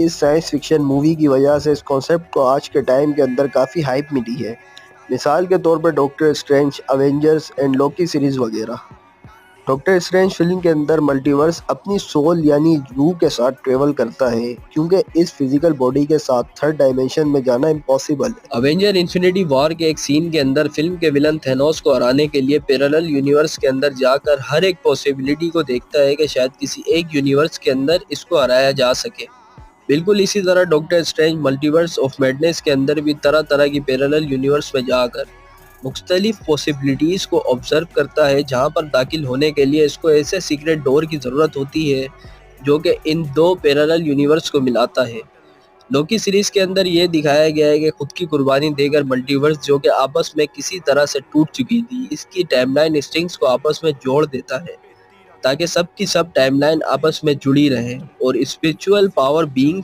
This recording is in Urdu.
اس سائنس فکشن مووی کی وجہ سے اس کانسیپٹ کو آج کے ٹائم کے اندر کافی ہائپ ملی ہے۔ مثال کے طور پر ڈاکٹر اسٹرینج، اوینجرز اینڈ لوکی سیریز وغیرہ۔ ڈاکٹر اسٹرینج فلم کے اندر ملٹی ورس اپنی سول یعنی روح کے ساتھ ٹریول کرتا ہے، کیونکہ اس فزیکل باڈی کے ساتھ تھرڈ ڈائمینشن میں جانا امپاسبل ہے۔ اوینجر انفینٹی وار کے ایک سین کے اندر فلم کے ولن تھینوس کو ہرانے کے لیے پیرالل یونیورس کے اندر جا کر ہر ایک پوسیبلٹی کو دیکھتا ہے کہ شاید کسی ایک یونیورس کے اندر اس کو ہرایا جا سکے۔ بالکل اسی طرح doctor strange multiverse of madness کے اندر بھی طرح طرح کی پیرالل یونیورس میں جا کر مختلف پوسیبلٹیز کو آبزرو کرتا ہے، جہاں پر داخل ہونے کے لیے اس کو ایسے سیکریٹ ڈور کی ضرورت ہوتی ہے جو کہ ان دو پیرالل یونیورس کو ملاتا ہے۔ لوکی سیریز کے اندر یہ دکھایا گیا ہے کہ خود کی قربانی دے کر ملٹی ورس جو کہ آپس میں کسی طرح سے ٹوٹ چکی تھی، اس کی ٹائم لائن اسٹرنگز کو آپس میں جوڑ دیتا ہے تاکہ سب کی سب ٹائم لائن آپس میں جڑی رہیں اور اسپرچول پاور بینگز